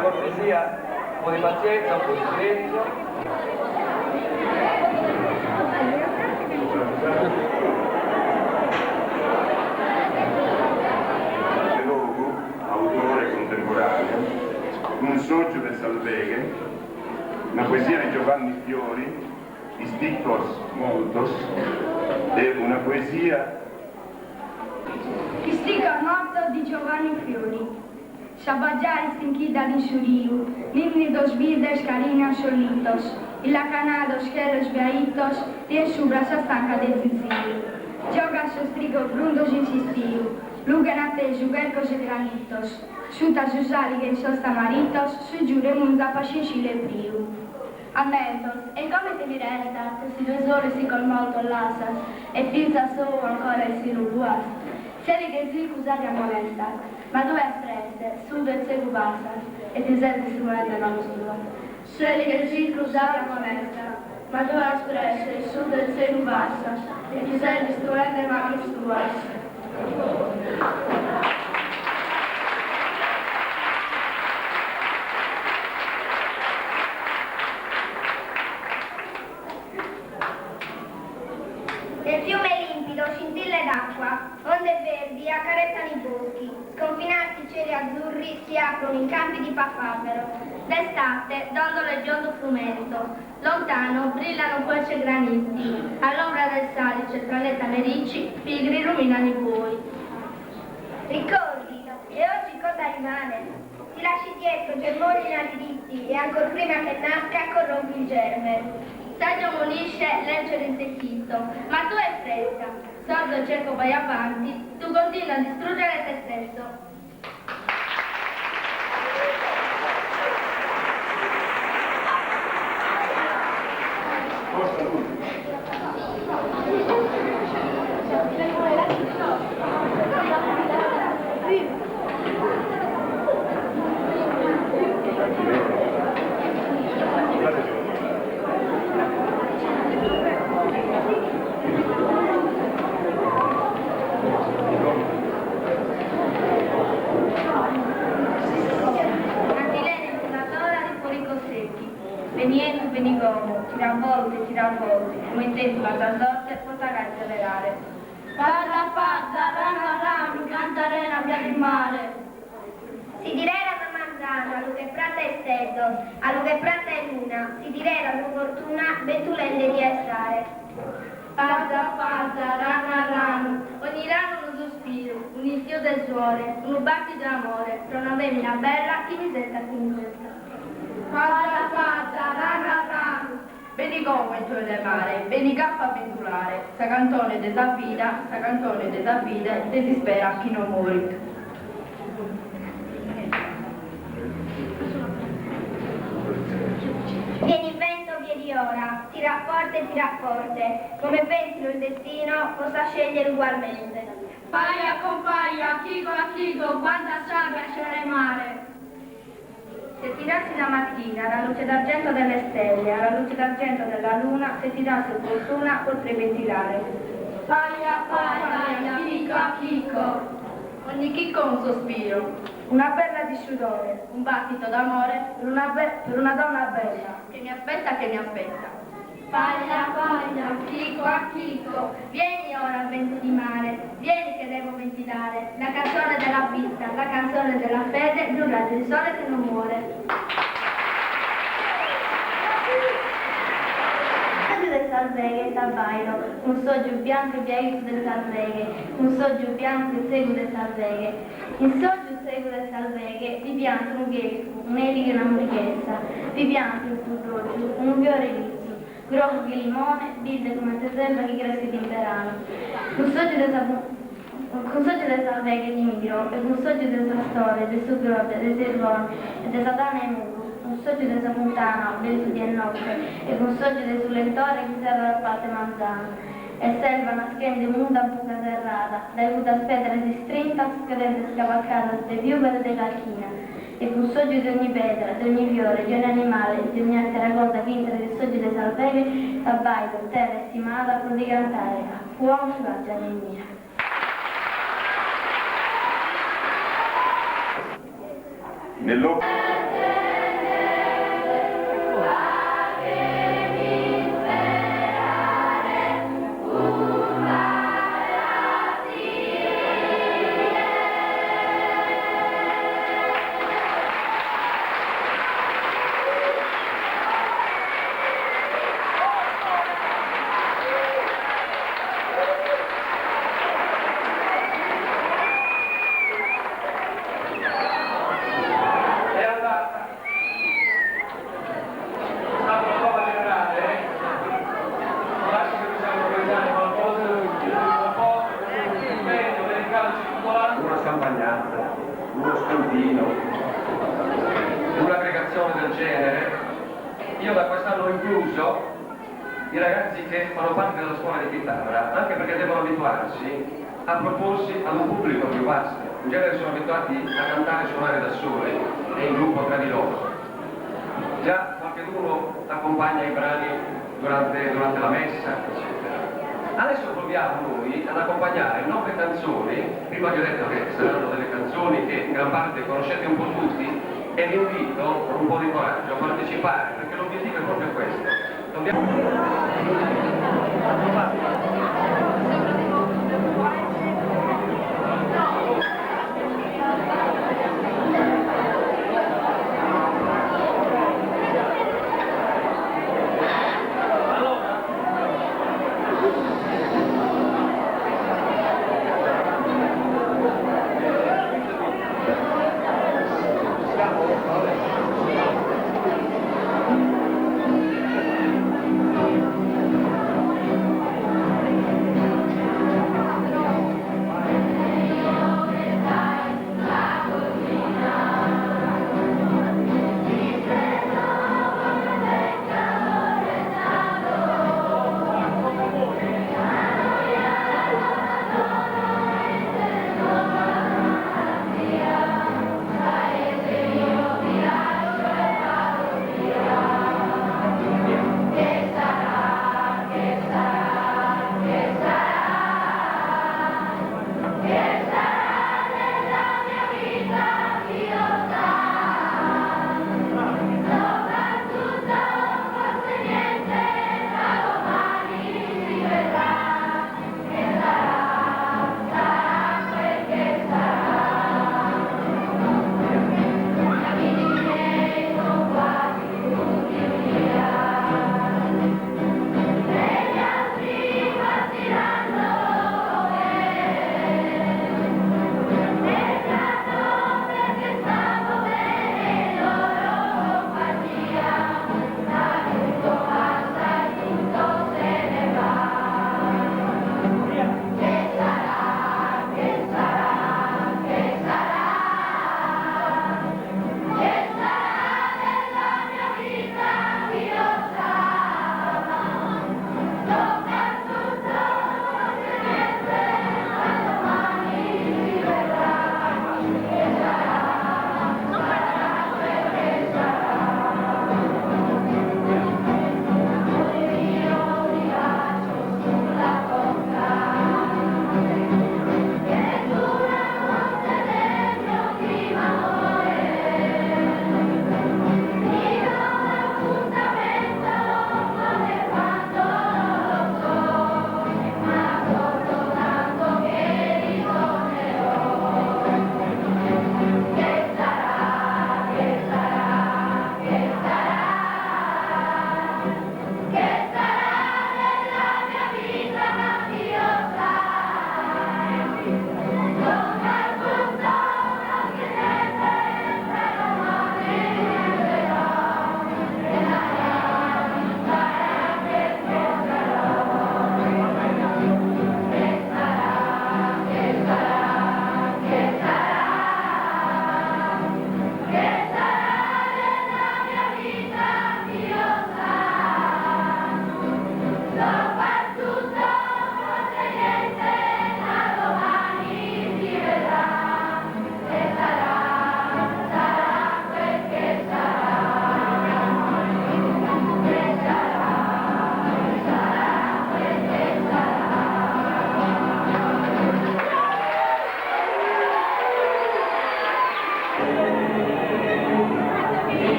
cortesia, un po' di pazienza, un po' di silenzio. Logo, autore contemporaneo, un soggio del Salveghe, una poesia di Giovanni Fiori, Isticos Moltos, e una poesia Isticos Moltos di Giovanni Fiori. Sabajari stinquida de Suriu, límnidos vides cariños solitos, y lacanados queros veitos, tien subras a stanca de zizio. Jogas os trigos brundos insistiu, luganate juguercos e granitos, xutas os aligues os tamaritos, su giure munda pascincile priu. Ammentos, e come te mi resta, se si due sole si col molto lasas, e pinza su ancora e si rubuas. Seli che si cusaria molesta, ma due espresse, su del segu basas, e ti senti sicuramente non lo sua. Seli che si cusaria molesta, ma due espresse, su del segu basas, e ti senti sicuramente non lo sua. Nel fiume limpido scintille d'acqua, onde verdi accarezzano i boschi, sconfinati cieli azzurri si aprono in campi di papavero. D'estate dondolo il giondo frumento, lontano brillano querce graniti, all'ombra del salice tra le tamericci pigri ruminano i buoi. Ricordi, e oggi cosa rimane? Ti lasci dietro germogli inadiritti e ancor prima che nasca corrompi il germe. Saggio molisce, legge rinsecchito, ma tu hai fretta. Sordo il cerco vai avanti, tu continui a distruggere te stesso. Tiravolti, come in tempo la trasdotte, potrai accelerare. Pazza, pazza, rana, rana, canta rena, via del mare. Si direra una manzana, a lu che prata è stedo, a lu che prata è luna, si direra una fortuna, ventulelle di essere. Pazza, pazza, rana, rana, ogni rano un sospiro, un istio del suole, un battito d'amore, tra una femmina bella, chi mi senta, chi mi senta. Pazza, pazza, rana, rana. Vedi come tu del mare, vedi cappa a pendulare, sa cantone de sa vida, te si spera chi non muori. Vieni vento, vieni ora, tira forte, come pensino il destino, possa scegliere ugualmente. Paia con paia, a chico, quanta sabbia c'era in mare. Se tirassi la mattina alla luce d'argento delle stelle, alla luce d'argento della luna, se ti dassi fortuna potrei ventilare. Paia, paia, a chicco. Ogni chicco un sospiro, Una perla di sudore, un battito d'amore per una donna bella. che mi aspetta, Paia, a chicco. Vieni ora vento di mare, vieni che devo ventilare, la canzone della vita, la canzone della fede, di un raggio di sole che non muore. Del Salveghe t'abbaino, un soggio bianco e biaito del Salveghe, un soggio bianco e seguo del Salveghe. In soggio seguo del Salveghe vi pianto un ghesco, un'eliga e una morichessa, vi pianto in sul un fiore lizzo, grosso di limone, vide come te sembra che cresce d'imperano. Un soggio del Salveghe di miro, e un soggio del sua storia, del suo grotte, del servone, e del satana e muro. Un soggio del Sapuntana, vento di notte, e un soggio del Sulentore che serra la parte manzana. E selva nascende munda buca serrata, dai vuta spedra si strinta, scadente scavalcata, de piume e de calchina. E un soggio di ogni pedra, di ogni fiore, di ogni animale, di ogni altra cosa che entra del soggio del Salveghe, t'abbaito, terra estimata, pro di cantare, uomo sulla mia. nell'opera genere, io da quest'anno ho incluso i ragazzi che fanno parte della scuola di chitarra, anche perché devono abituarsi a proporsi ad un pubblico più vasto. In genere sono abituati a cantare e suonare da soli e in gruppo tra di loro. Già qualcuno accompagna i brani durante la messa, eccetera. Adesso proviamo noi ad accompagnare 9 canzoni, prima vi ho detto che saranno delle canzoni che in gran parte conoscete un po' tutti, e vi invito con un po' di coraggio a partecipare, perché l'obiettivo è proprio questo.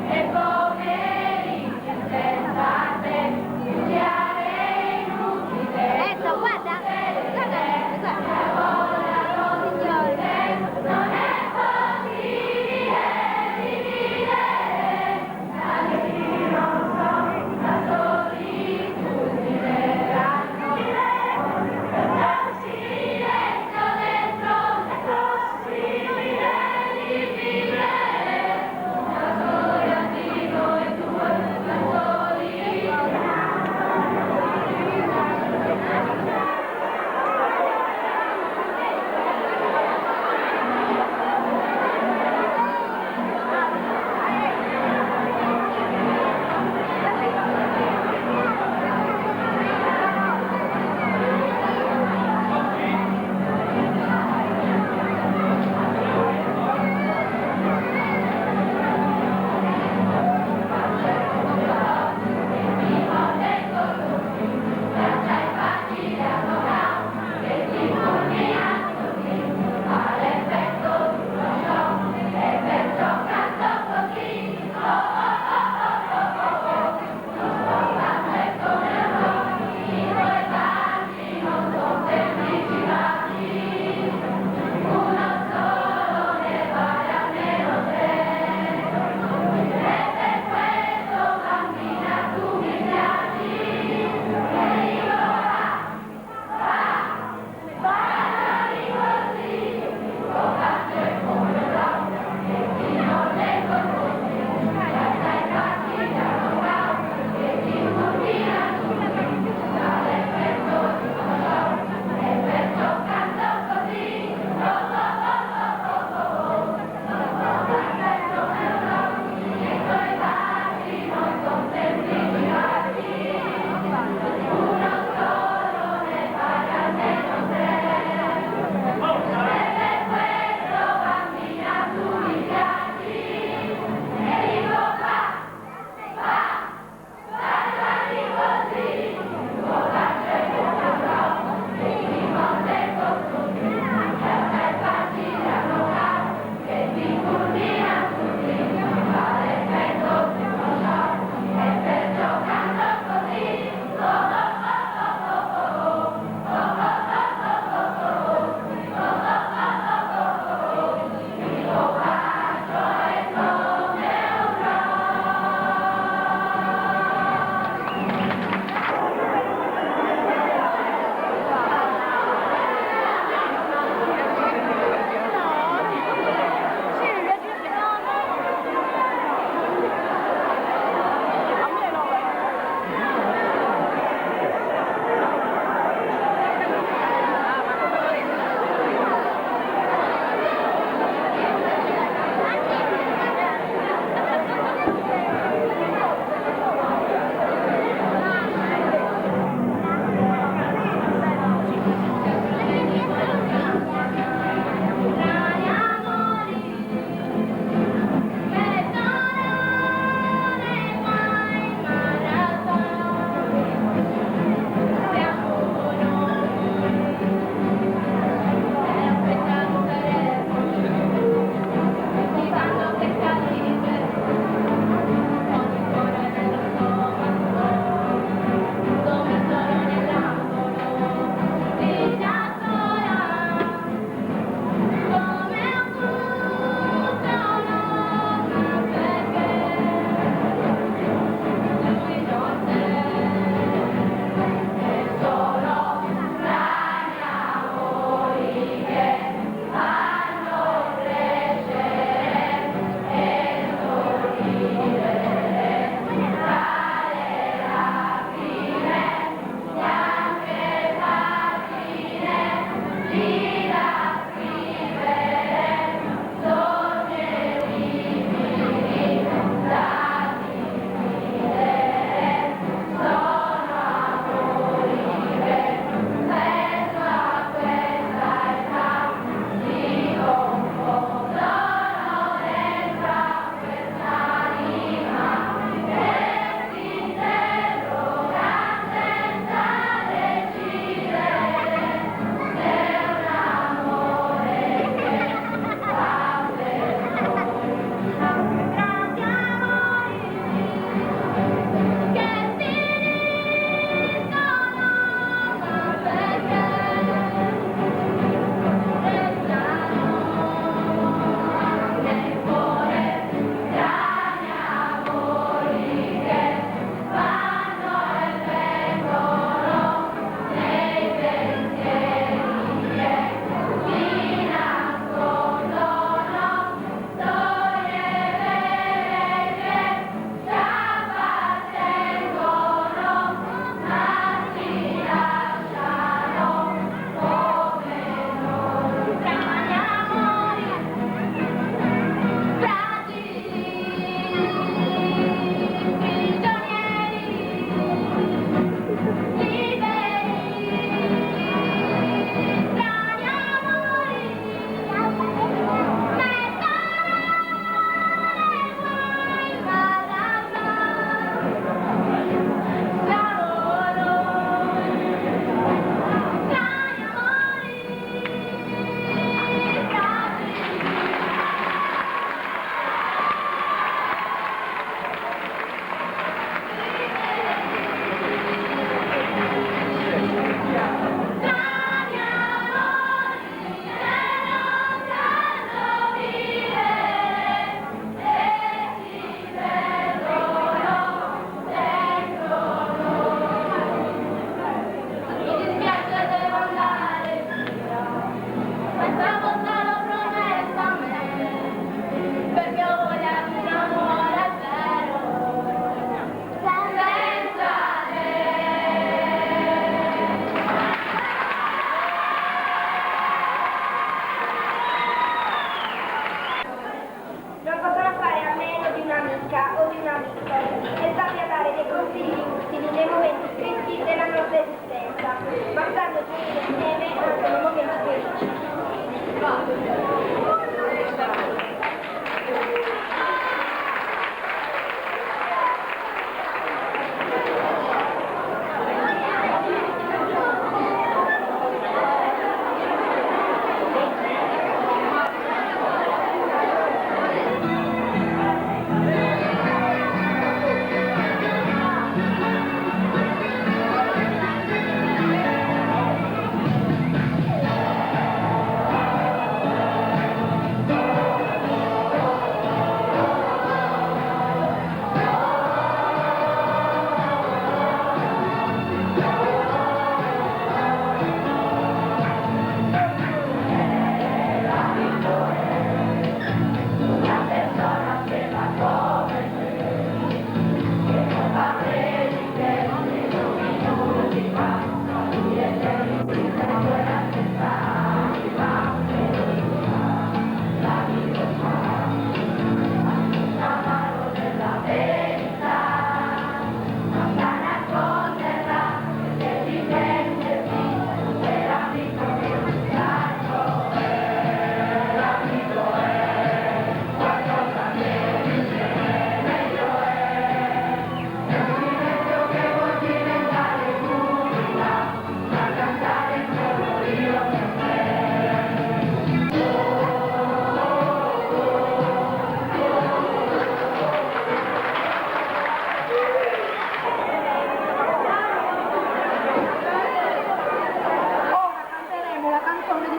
E come dice senza te, studiare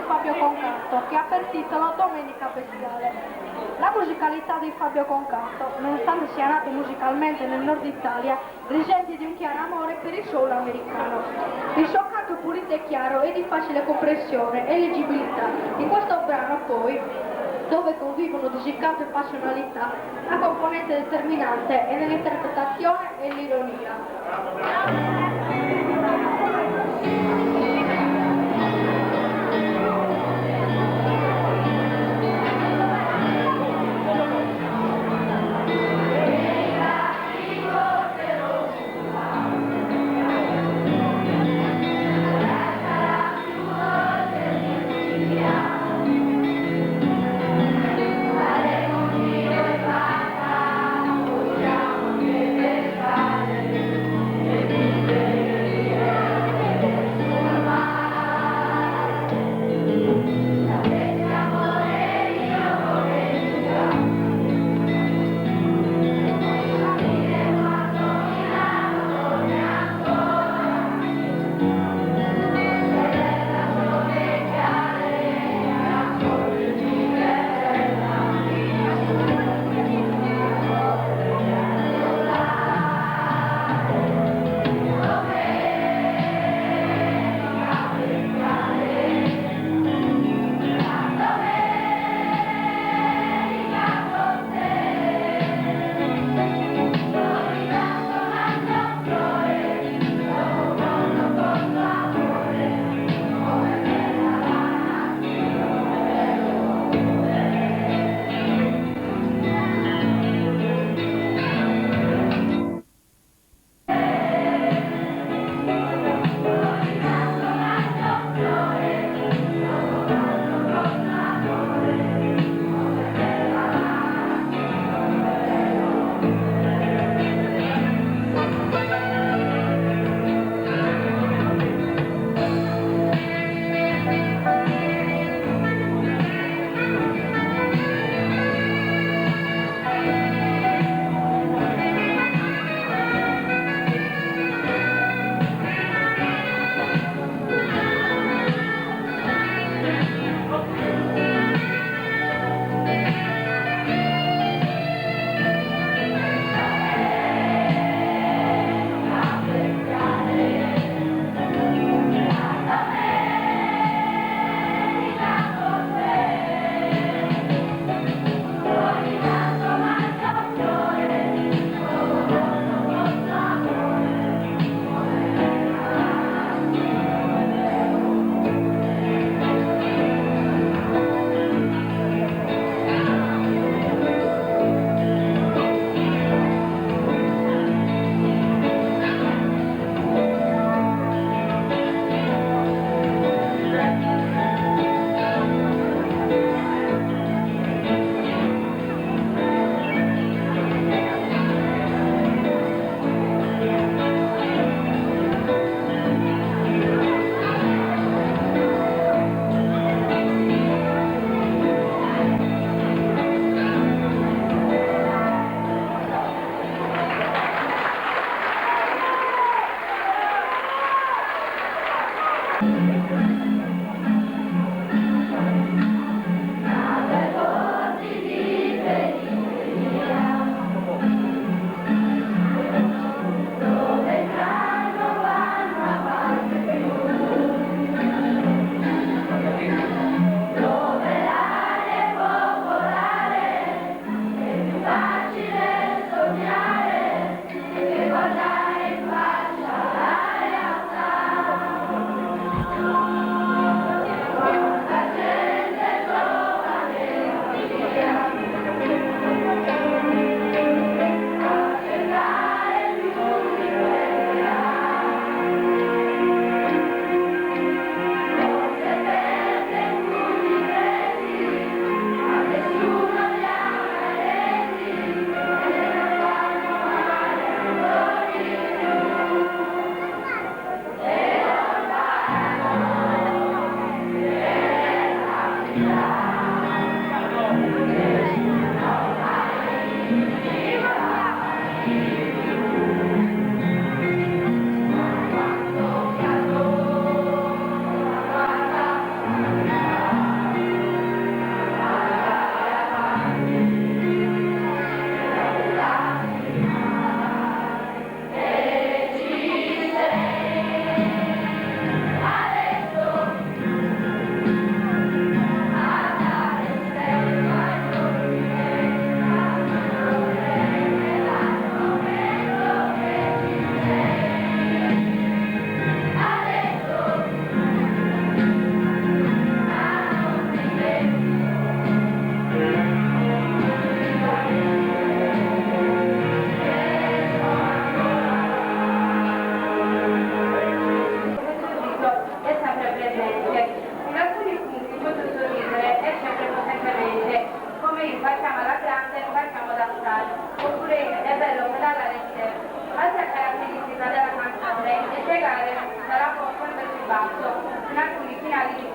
Fabio Concarto, che ha per titolo Domenica Bestiale. La musicalità di Fabio Concarto, nonostante sia nato musicalmente nel nord Italia, risente di un chiaro amore per il soul americano. Il suo canto pulito e chiaro è di facile comprensione e leggibilità. In questo brano poi, dove convivono disicanto e passionalità, la componente determinante è nell'interpretazione e l'ironia. Thank you.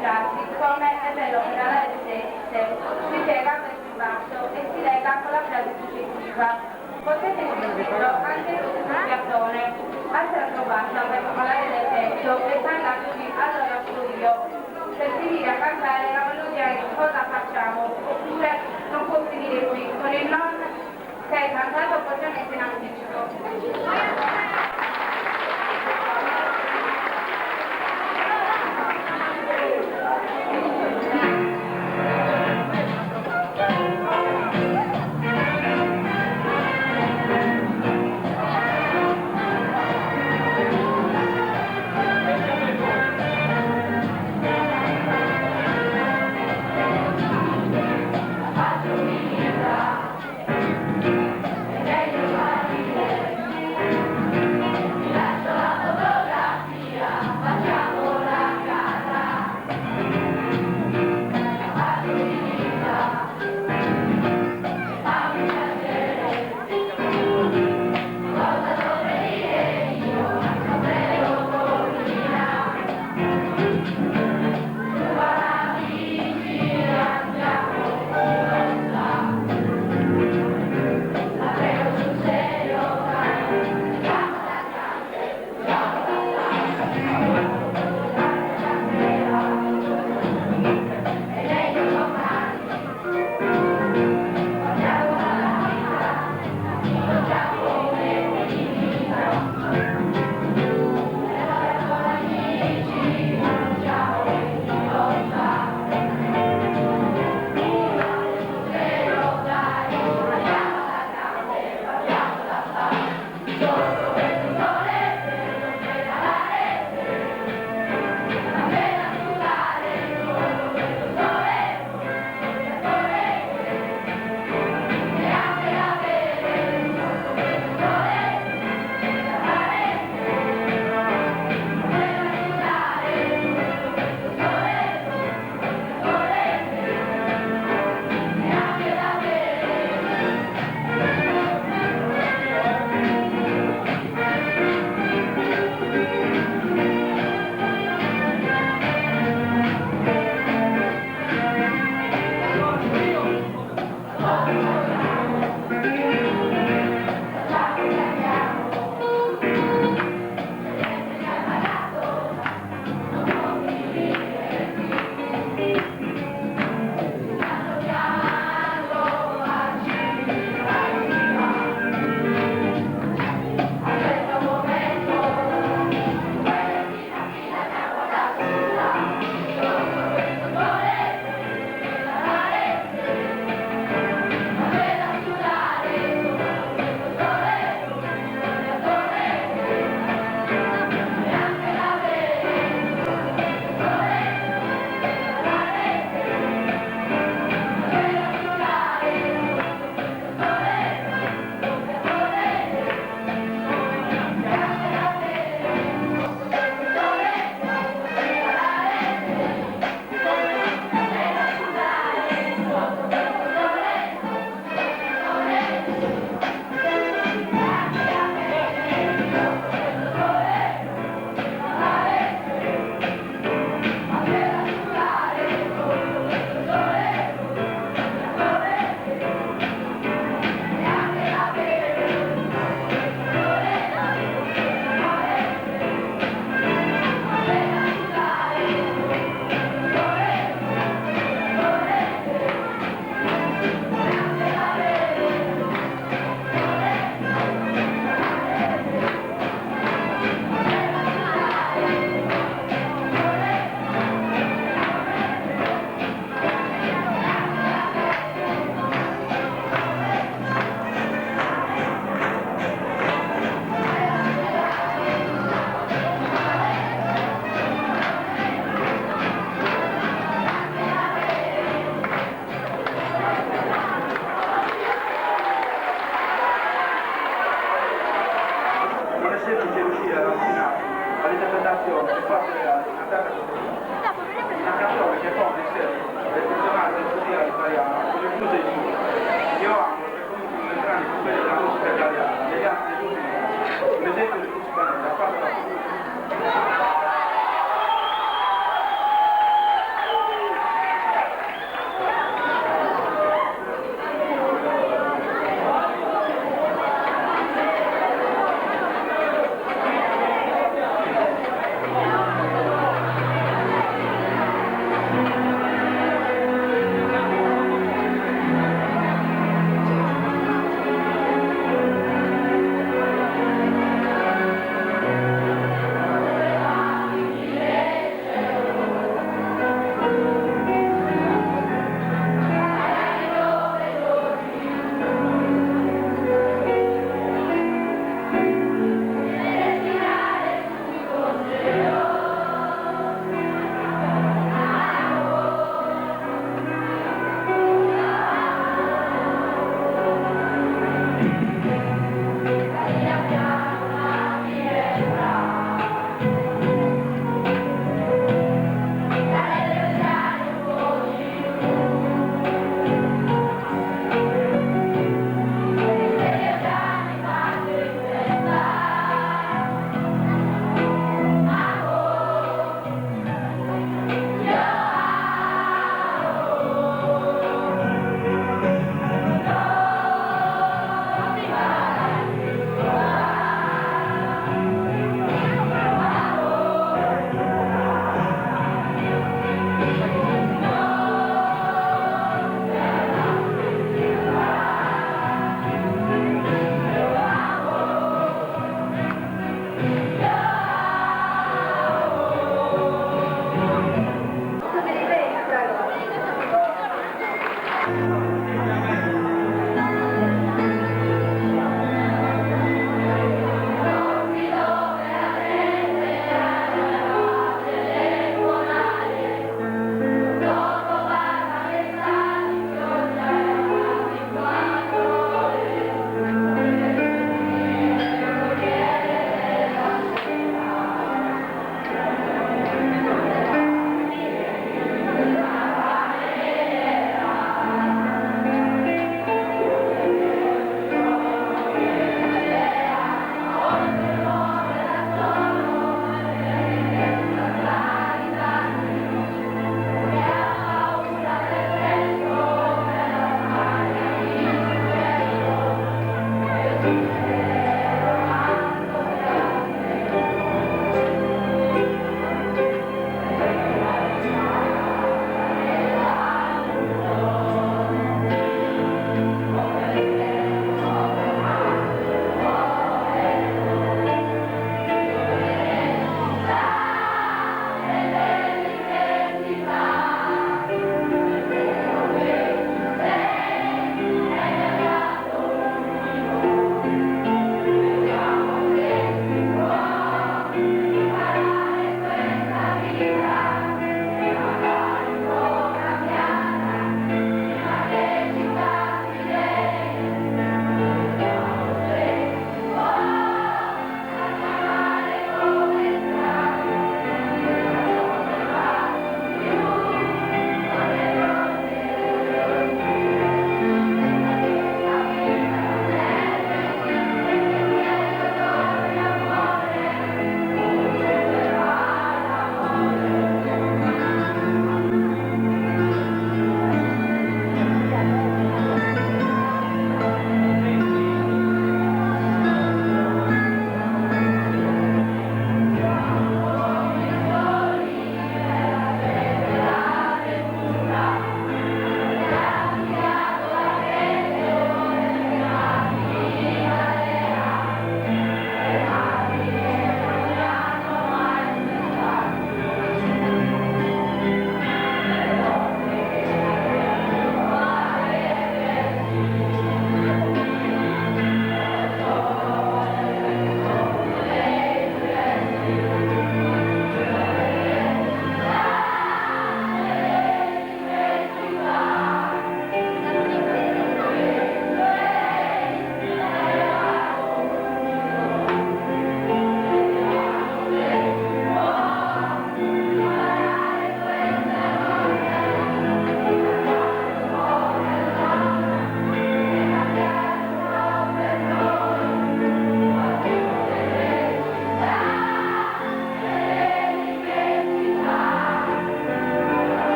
frasi come è bello pedalare se si piega per il basso e si lega con la frase successiva. Potete sentirlo anche su Platone, alza la tua bassa per popolare del petto e canta così, allora studio, per finire a cantare la melodia di cosa facciamo, oppure non può finire qui, con il non che hai cantato possiamo in anticipo.